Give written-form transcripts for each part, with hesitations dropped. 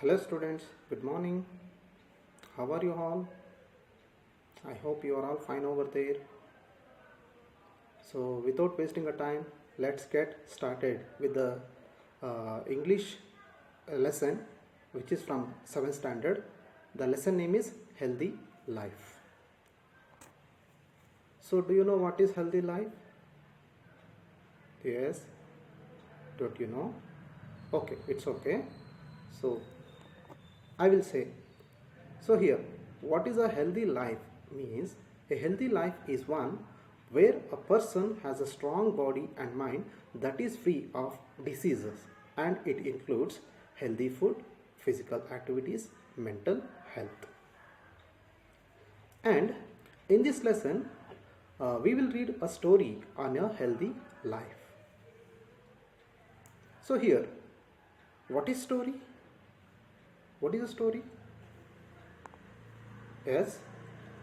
Hello students, good morning. How are you all? I hope you are all fine over there. So without wasting a time, let's get started with the English lesson which is from 7th standard. The lesson name is Healthy Life. So do you know what is healthy life? Yes. Don't you know? Okay, it's okay. So I will say. So here, what is a healthy life means a healthy life is one where a person has a strong body and mind that is free of diseases, and it includes healthy food, physical activities, mental health. And in this lesson, we will read a story on a healthy life. So here, what is story? What is a story? Yes,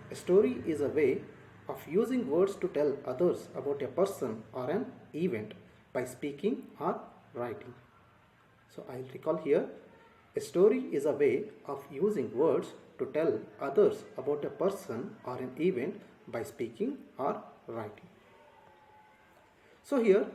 a story is a way of using words to tell others about a person or an event by speaking or writing. So I'll recall here, a story is a way of using words to tell others about a person or an event by speaking or writing. So here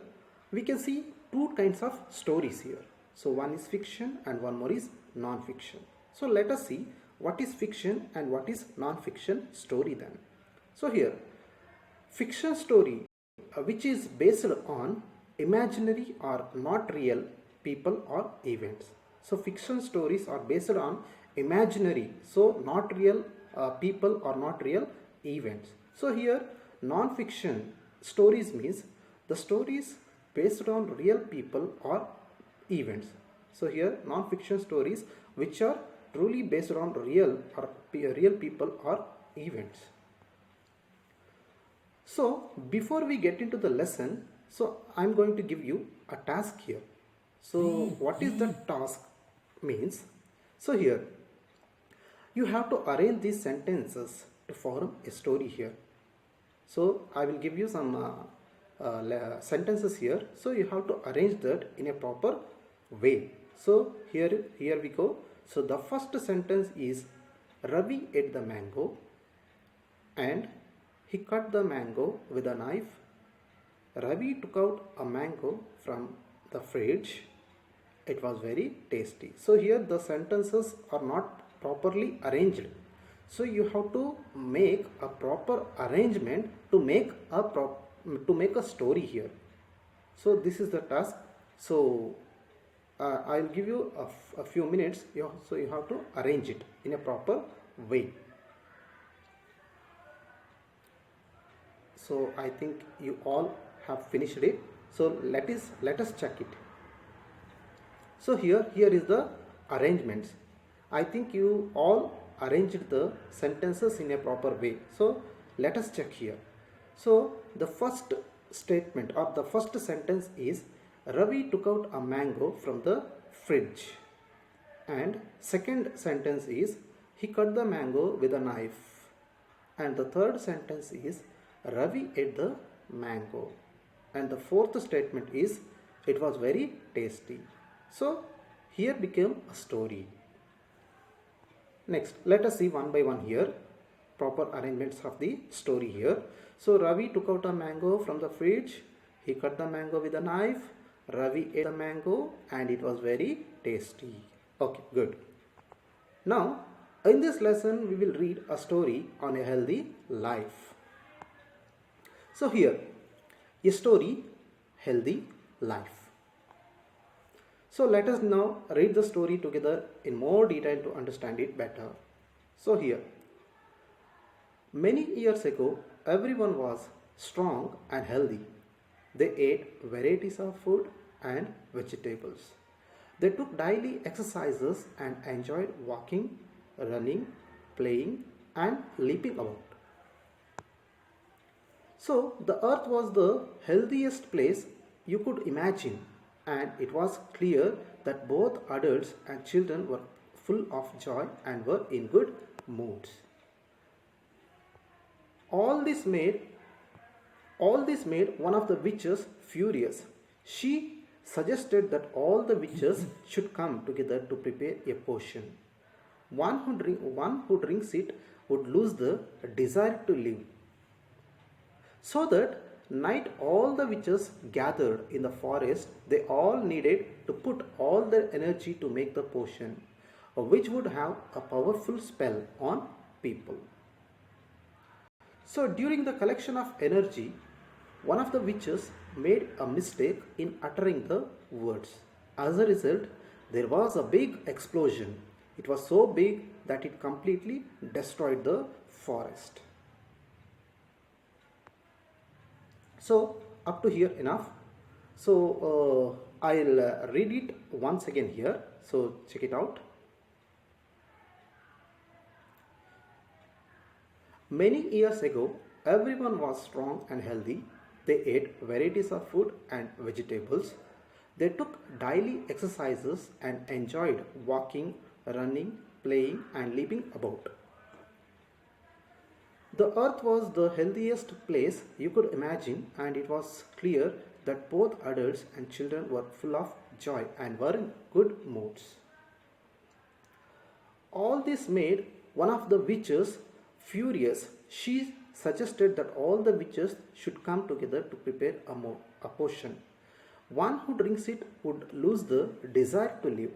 we can see two kinds of stories here. So one is fiction and one more is non-fiction. So let us see what is fiction and what is non-fiction story then. So here, fiction story which is based on imaginary or not real people or events. So fiction stories are based on imaginary, so not real people or not real events. So here non-fiction stories means the stories based on real people or events. So here non-fiction stories which are truly based on real people or events. So before we get into the lesson, so I'm going to give you a task here. So what is the task means? So here you have to arrange these sentences to form a story here. So I will give you some sentences here. So you have to arrange that in a proper way. So here we go. So the first sentence is Ravi ate the mango and he cut the mango with a knife. Ravi took out a mango from the fridge. It was very tasty. So here the sentences are not properly arranged. So you have to make a proper arrangement to make a story here. So this is the task. So I'll give you a few minutes. So you have to arrange it in a proper way. So I think you all have finished it. So let us check it. So here is the arrangements. I think you all arranged the sentences in a proper way. So let us check here. So the first statement or the first sentence is Ravi took out a mango from the fridge. And second sentence is he cut the mango with a knife. And the third sentence is Ravi ate the mango. And the fourth statement is it was very tasty. So here became a story. Next, let us see one by one here. Proper arrangements of the story here. So Ravi took out a mango from the fridge. He cut the mango with a knife. Ravi ate the mango and it was very tasty. Okay, good. Now, in this lesson, we will read a story on a healthy life. So here, a story, healthy life. So let us now read the story together in more detail to understand it better. So here, many years ago, everyone was strong and healthy. They ate varieties of food and vegetables. They took daily exercises and enjoyed walking, running, playing and leaping about. So the earth was the healthiest place you could imagine, and it was clear that both adults and children were full of joy and were in good moods. All this made one of the witches furious. She suggested that all the witches should come together to prepare a potion. One who drinks it would lose the desire to live. So that night all the witches gathered in the forest, they all needed to put all their energy to make the potion, which would have a powerful spell on people. So during the collection of energy, one of the witches made a mistake in uttering the words. As a result, there was a big explosion. It was so big that it completely destroyed the forest. So up to here enough. So I'll read it once again here. So check it out. Many years ago, everyone was strong and healthy. They ate varieties of food and vegetables. They took daily exercises and enjoyed walking, running, playing, and leaping about. The earth was the healthiest place you could imagine, and it was clear that both adults and children were full of joy and were in good moods. All this made one of the witches furious. She suggested that all the witches should come together to prepare a potion. One who drinks it would lose the desire to live.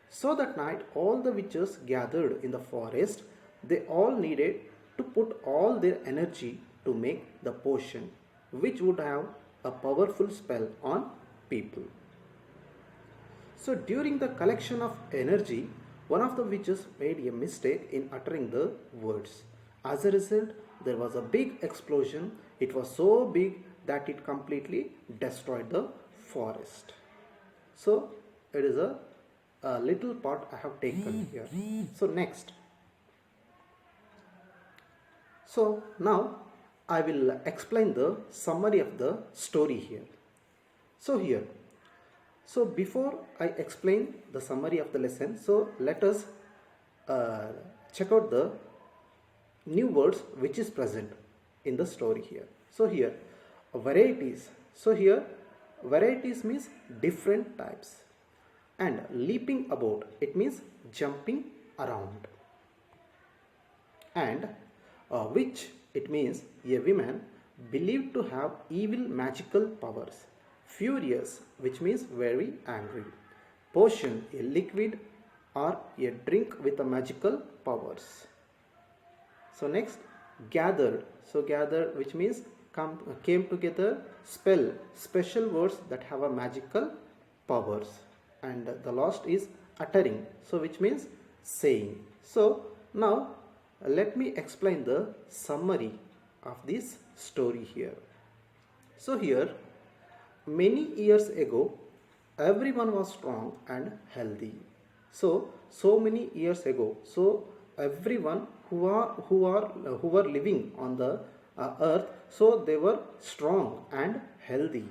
So that night all the witches gathered in the forest. They all needed to put all their energy to make the potion, which would have a powerful spell on people. So during the collection of energy, one of the witches made a mistake in uttering the words. As a result, there was a big explosion. It was so big that it completely destroyed the forest. So it is a little part I have taken here. So next. So now I will explain the summary of the story here. So here. So before I explain the summary of the lesson, so let us check out the new words which is present in the story here. So here, varieties. So here, varieties means different types. And leaping about, it means jumping around. And witch, it means a woman believed to have evil magical powers. Furious, which means very angry. Potion, a liquid or a drink with a magical powers. So next, gathered. So gathered, which means came together. Spell, special words that have a magical powers. And the last is uttering, so which means saying. So now let me explain the summary of this story here. So here, many years ago, everyone was strong and healthy. So many years ago, so everyone who were living on the earth, so they were strong and healthy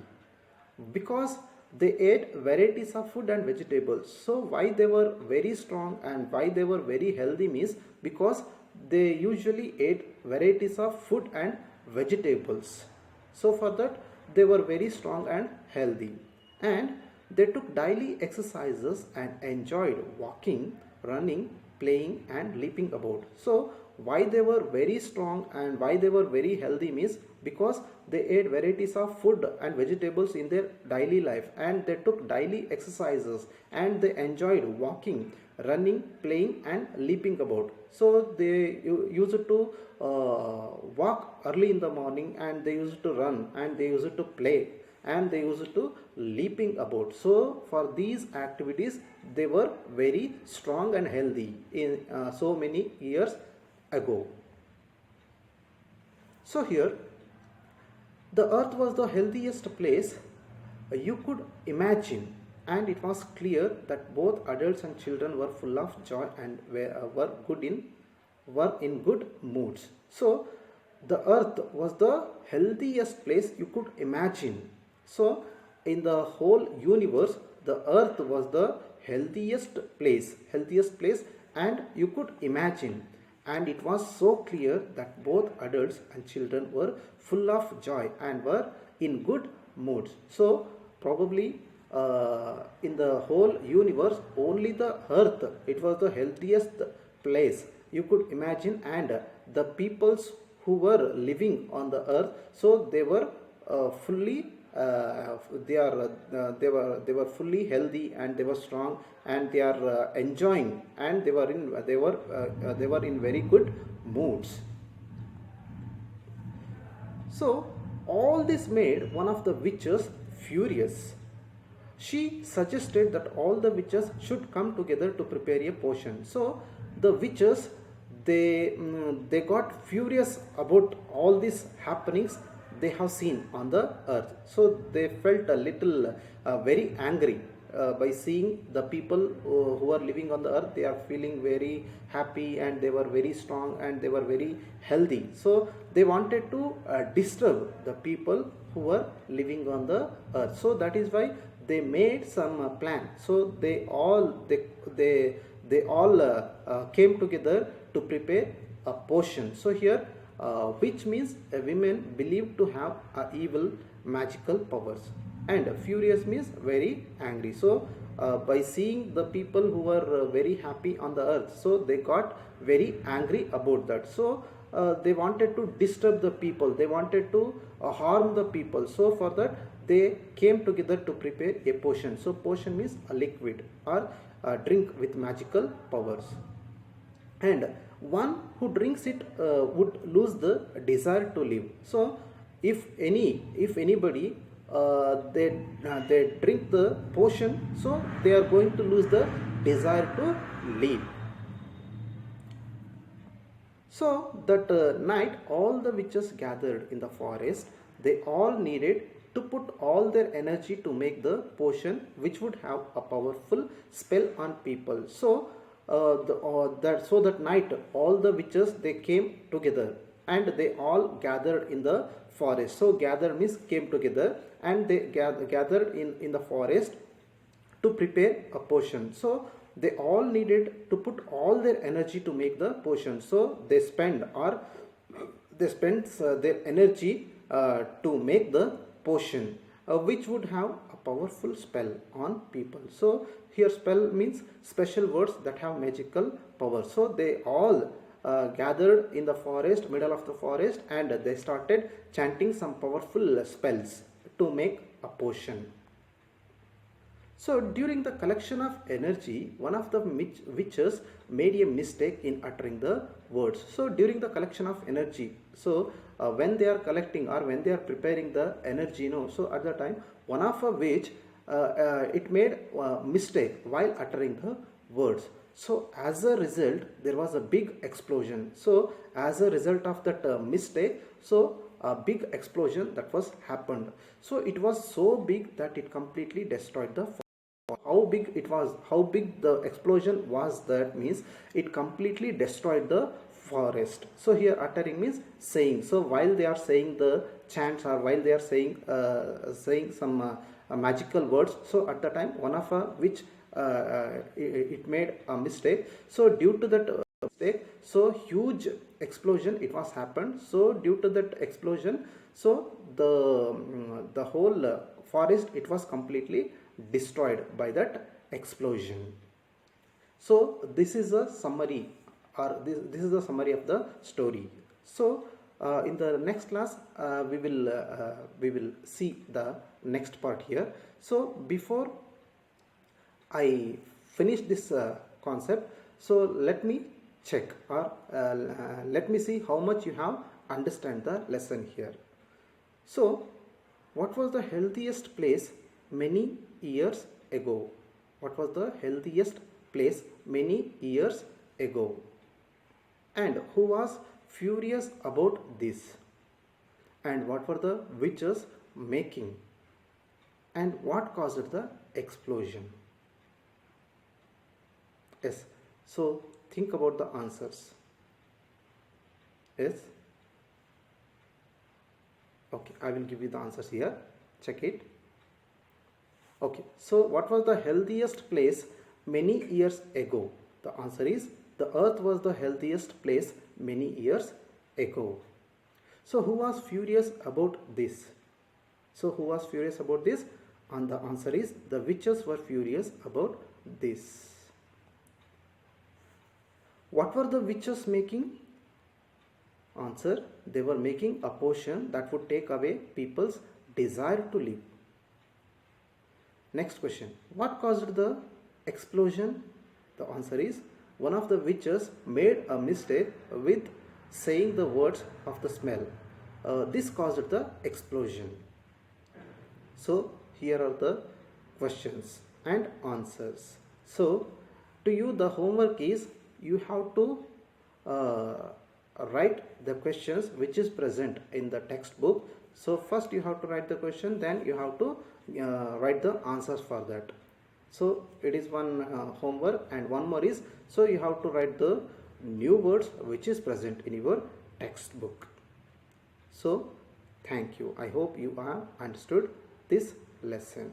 because they ate varieties of food and vegetables. So why they were very strong and why they were very healthy means because they usually ate varieties of food and vegetables. So for that they were very strong and healthy, and they took daily exercises and enjoyed walking, running, playing and leaping about. So why they were very strong and why they were very healthy means because they ate varieties of food and vegetables in their daily life, and they took daily exercises and they enjoyed walking, running, playing and leaping about. So they used to walk early in the morning, and they used to run, and they used to play, and they used to leaping about. So for these activities they were very strong and healthy in so many years ago. So here, the earth was the healthiest place you could imagine, and it was clear that both adults and children were full of joy and were in good moods. So the earth was the healthiest place you could imagine. So in the whole universe, the earth was the healthiest place and you could imagine, and it was so clear that both adults and children were full of joy and were in good moods. So probably in the whole universe only the earth, it was the healthiest place you could imagine, and the peoples who were living on the earth, so they were fully they were fully healthy, and they were strong, and they are enjoying, and they were in very good moods. So all this made one of the witches furious. She suggested that all the witches should come together to prepare a potion. So the witches, they got furious about all these happenings they have seen on the earth. So they felt a little very angry by seeing the people who are living on the earth. They are feeling very happy, and they were very strong, and they were very healthy. So they wanted to disturb the people who were living on the earth. So that is why they made some plan. So they all came together to prepare a potion. So here which means women believed to have evil magical powers, and furious means very angry. So by seeing the people who were very happy on the earth, so they got very angry about that. So they wanted to disturb the people, they wanted to harm the people. So for that they came together to prepare a potion. So potion means a liquid or a drink with magical powers, and one who drinks it would lose the desire to live. So if anybody they drink the potion, so they are going to lose the desire to live. So that night all the witches gathered in the forest. They all needed to put all their energy to make the potion, which would have a powerful spell on people. So that night all the witches, they came together, and they all gathered in the forest. So gather means came together, and they gathered in the forest to prepare a potion. So they all needed to put all their energy to make the potion. So they spent their energy to make the potion, which would have a powerful spell on people. So here spell means special words that have magical power. So they all gathered in the forest, middle of the forest, and they started chanting some powerful spells to make a potion. So during the collection of energy, one of the witches made a mistake in uttering the words. So during the collection of energy, so when they are collecting or when they are preparing the energy, so at the time one of a witch it made a mistake while uttering the words. So as a result there was a big explosion. So as a result of that mistake, so a big explosion that was happened. So it was so big that it completely destroyed the forest. How big it was, how big the explosion was, that means it completely destroyed the forest. So here uttering means saying. So while they are saying the chants, or while they are saying some magical words, so at the time one of which it made a mistake. So due to that mistake, so huge explosion it was happened. So due to that explosion, so the whole forest it was completely destroyed by that explosion. So this is a summary, or this is the summary of the story. So in the next class we will see the next part here. So before I finish this concept, so let me check, or let me see how much you have understand the lesson here. So what was the healthiest place many years ago? What was the healthiest place many years ago? And who was furious about this? And what were the witches making? And what caused the explosion? Yes, so think about the answers. Yes, okay, I will give you the answers here, check it. Okay, so what was the healthiest place many years ago? The answer is the earth was the healthiest place many years ago. So who was furious about this? So who was furious about this? And the answer is the witches were furious about this. What were the witches making? Answer, they were making a potion that would take away people's desire to live. Next question, what caused the explosion? The answer is, one of the witches made a mistake with saying the words of the smell. This caused the explosion. So here are the questions and answers. So to you the homework is, you have to write the questions which is present in the textbook. So first you have to write the question, then you have to write the answers for that. So it is one homework, and one more is, so you have to write the new words which is present in your textbook. So thank you. I hope you have understood this lesson.